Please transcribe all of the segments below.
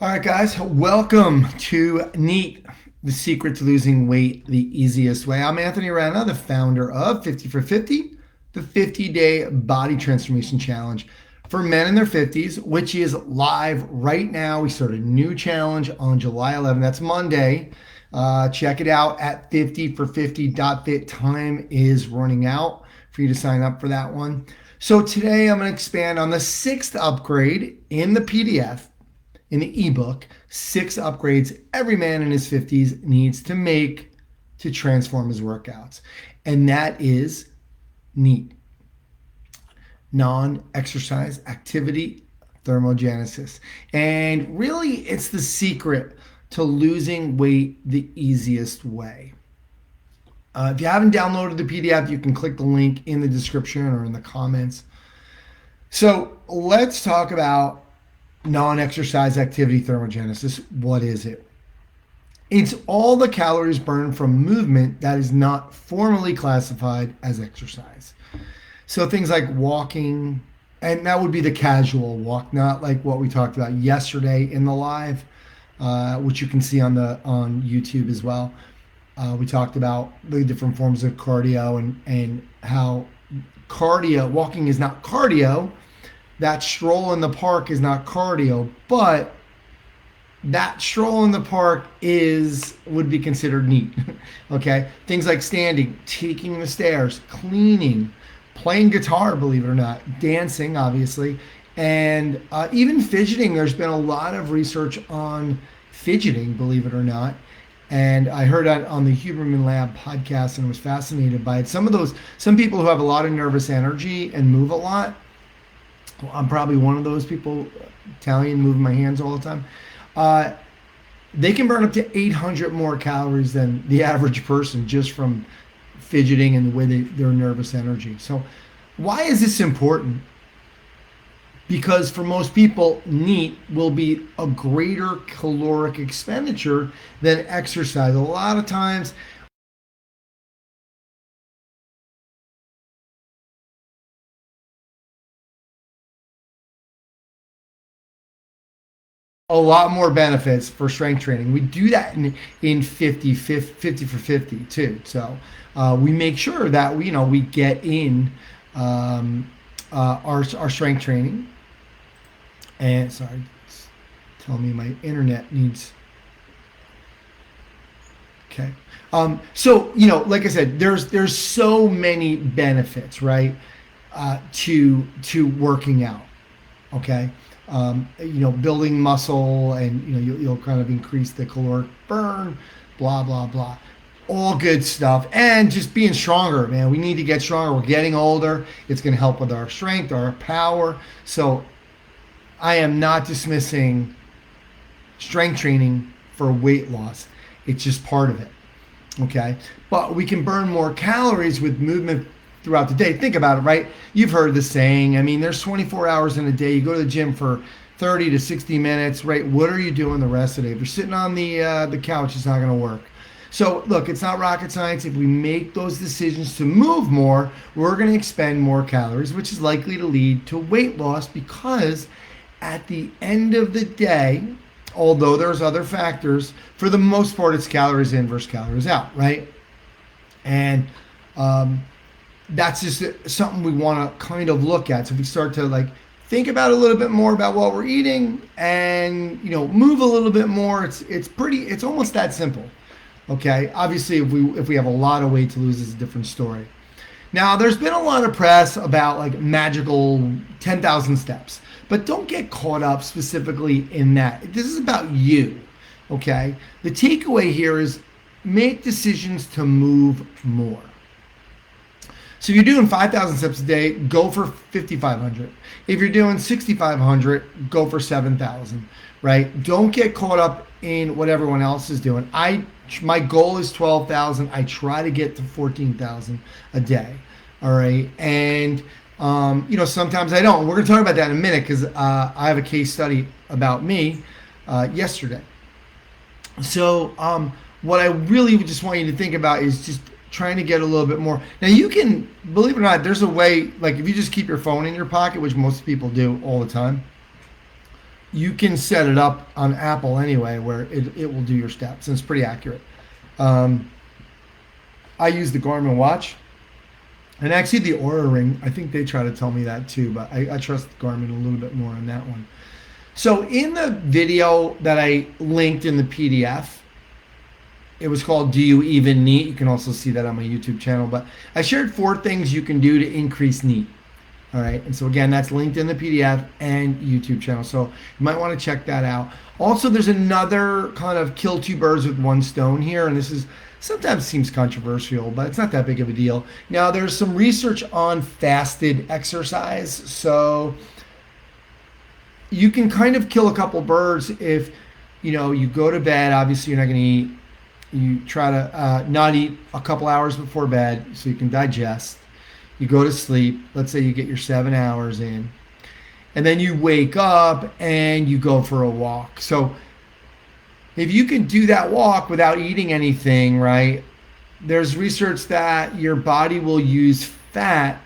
All right, guys, welcome to Neat, the secret to losing weight the easiest way. I'm Anthony Rana, the founder of 50 for 50, the 50-day body transformation challenge for men in their 50s, which is live right now. We start a new challenge on July 11th. That's Monday. Check it out at 50for50.fit. Time is running out for you to sign up for that one. So today I'm going to expand on the sixth upgrade in the PDF, in the ebook, 6 upgrades every man in his 50s needs to make to transform his workouts. And that is NEAT, non-exercise activity thermogenesis. And really, it's the secret to losing weight the easiest way. If you haven't downloaded the PDF, you can click the link in the description or in the comments. So let's talk about non-exercise activity thermogenesis. What is it? It's all the calories burned from movement that is not formally classified as exercise. So things like walking, and that would be the casual walk, not like what we talked about yesterday in the live, which you can see on YouTube as well. We talked about the different forms of cardio and how walking is not cardio. That stroll in the park is not cardio, but that stroll in the park would be considered NEAT. Okay, things like standing, taking the stairs, cleaning, playing guitar, believe it or not, dancing, obviously, and even fidgeting. There's been a lot of research on fidgeting, believe it or not. And I heard that on the Huberman Lab podcast and was fascinated by it. Some people who have a lot of nervous energy and move a lot. Well, I'm probably one of those people, Italian, moving my hands all the time. They can burn up to 800 more calories than the average person just from fidgeting and the way their nervous energy. So why is this important? Because for most people, NEAT will be a greater caloric expenditure than exercise. A lot of times, a lot more benefits for strength training. We do that in 50 for 50 too. So we make sure that we get in our strength training. And sorry, it's telling me my internet needs. Okay. So like I said, there's so many benefits, right, to working out. Okay. Building muscle, and you'll kind of increase the caloric burn, blah blah blah, all good stuff. And just being stronger, man. We need to get stronger. We're getting older. It's going to help with our strength, our power. So I am not dismissing strength training for weight loss. It's just part of it. Okay, but we can burn more calories with movement throughout the day. Think about it, right? You've heard the saying. I mean, there's 24 hours in a day. You go to the gym for 30 to 60 minutes, right? What are you doing the rest of the day? If you're sitting on the couch, it's not going to work. So look, it's not rocket science. If we make those decisions to move more, we're going to expend more calories, which is likely to lead to weight loss, because at the end of the day, although there's other factors, for the most part, it's calories in versus calories out, right? And that's just something we want to kind of look at. So if we start to think about a little bit more about what we're eating and move a little bit more, it's almost that simple. Okay, obviously if we have a lot of weight to lose, it's a different story. Now there's been a lot of press about magical 10,000 steps, but don't get caught up specifically in that. This is about you. Okay, the takeaway here is make decisions to move more. So if you're doing 5,000 steps a day, go for 5,500. If you're doing 6,500, go for 7,000, right? Don't get caught up in what everyone else is doing. My goal is 12,000. I try to get to 14,000 a day, all right? And, sometimes I don't. We're going to talk about that in a minute, because I have a case study about me yesterday. So what I really just want you to think about is just trying to get a little bit more. Now you can, believe it or not, there's a way, if you just keep your phone in your pocket, which most people do all the time, you can set it up on Apple anyway, where it will do your steps, and it's pretty accurate. Um, I use the Garmin watch, and actually the Aura Ring. I think they try to tell me that too, but I trust Garmin a little bit more on that one. So in the video that I linked in the PDF, it was called "Do You Even NEAT?" You can also see that on my YouTube channel. But I shared 4 things you can do to increase NEAT. All right, and so again, that's linked in the PDF and YouTube channel. So you might want to check that out. Also, there's another kind of kill 2 birds with 1 stone here, and this is sometimes seems controversial, but it's not that big of a deal. Now, there's some research on fasted exercise, so you can kind of kill a couple birds if you go to bed. Obviously, you're not going to eat. You try to not eat a couple hours before bed so you can digest. You go to sleep. Let's say you get your 7 hours in. And then you wake up and you go for a walk. So if you can do that walk without eating anything, right, there's research that your body will use fat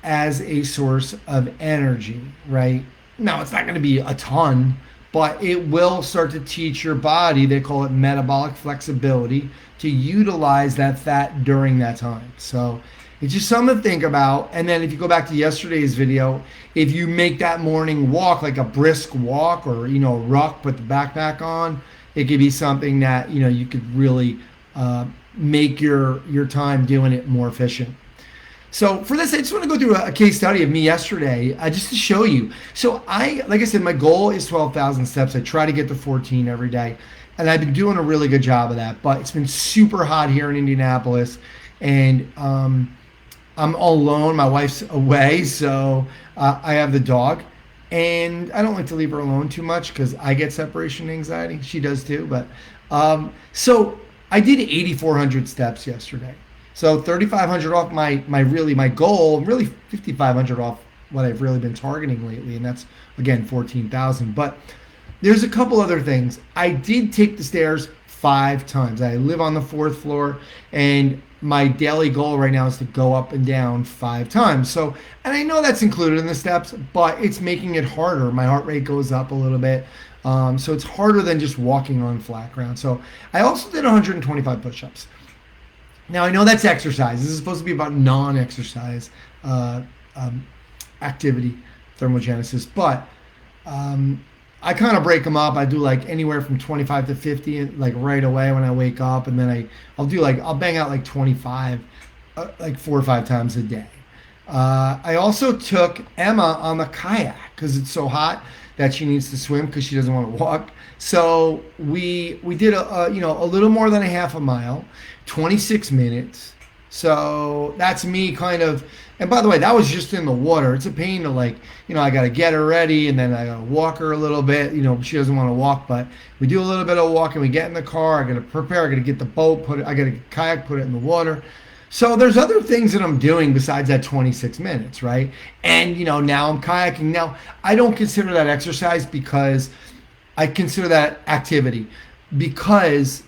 as a source of energy, right? Now, it's not going to be a ton, but it will start to teach your body, they call it metabolic flexibility, to utilize that fat during that time. So it's just something to think about. And then if you go back to yesterday's video, if you make that morning walk like a brisk walk, or ruck, put the backpack on, it could be something that you could really make your time doing it more efficient. So for this, I just want to go through a case study of me yesterday, just to show you. So like I said, my goal is 12,000 steps. I try to get to 14 every day, and I've been doing a really good job of that. But it's been super hot here in Indianapolis, and I'm all alone. My wife's away, so I have the dog, and I don't like to leave her alone too much because I get separation anxiety. She does too. But so I did 8,400 steps yesterday. So 3,500 off my goal, really 5,500 off what I've really been targeting lately, and that's again 14,000. But there's a couple other things. I did take the stairs 5 times. I live on the 4th floor, and my daily goal right now is to go up and down 5 times. So, and I know that's included in the steps, but it's making it harder. My heart rate goes up a little bit. So it's harder than just walking on flat ground. So I also did 125 push-ups. Now, I know that's exercise. This is supposed to be about non-exercise activity, thermogenesis. But I kind of break them up. I do like anywhere from 25 to 50, like right away when I wake up. And then I'll bang out like 25, like 4 or 5 times a day. I also took Emma on the kayak because it's so hot that she needs to swim because she doesn't want to walk. So we did a little more than a half a mile, 26 minutes. So that's me kind of, and by the way, that was just in the water. It's a pain to I got to get her ready, and then I got to walk her a little bit. She doesn't want to walk, but we do a little bit of walking. We get in the car. I got to prepare. I got to get the boat, I got to kayak, put it in the water. So there's other things that I'm doing besides that 26 minutes, right? And, now I'm kayaking. Now, I don't consider that exercise because I consider that activity, because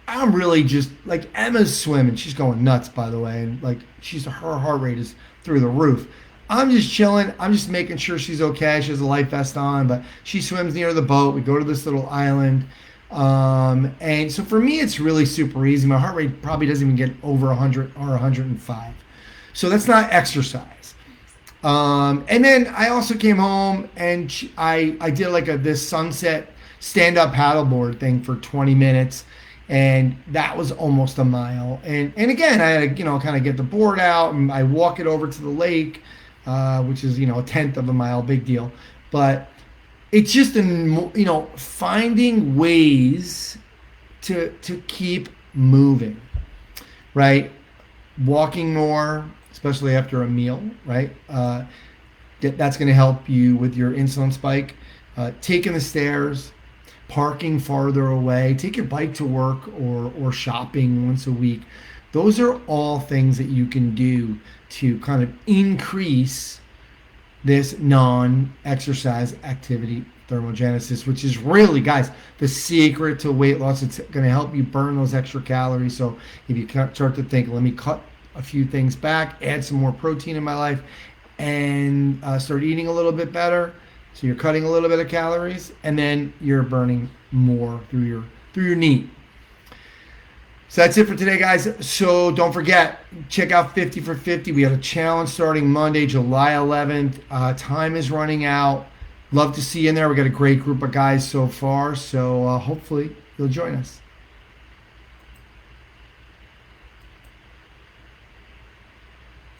I'm really just like, Emma's swimming. She's going nuts, by the way. And her heart rate is through the roof. I'm just chilling. I'm just making sure she's okay. She has a life vest on, but she swims near the boat. We go to this little island. And so for me, it's really super easy. My heart rate probably doesn't even get over 100 or 105. So that's not exercise. And then I also came home and I did this sunset stand-up paddleboard thing for 20 minutes. And that was almost a mile. And again, I had to, kind of get the board out, and I walk it over to the lake, which is, a tenth of a mile, big deal. But it's just, finding ways to keep moving, right? Walking more, especially after a meal, right? That's going to help you with your insulin spike. Taking the stairs, parking farther away, take your bike to work or shopping once a week. Those are all things that you can do to kind of increase this non-exercise activity thermogenesis, which is really, guys, the secret to weight loss. It's going to help you burn those extra calories. So if you start to think, let me cut a few things back, add some more protein in my life, and start eating a little bit better, So you're cutting a little bit of calories, and then you're burning more through your NEAT. So that's it for today, guys. So don't forget, check out 50 for 50. We have a challenge starting Monday, July 11th. Time is running out. Love to see you in there. We got a great group of guys so far. So hopefully you'll join us.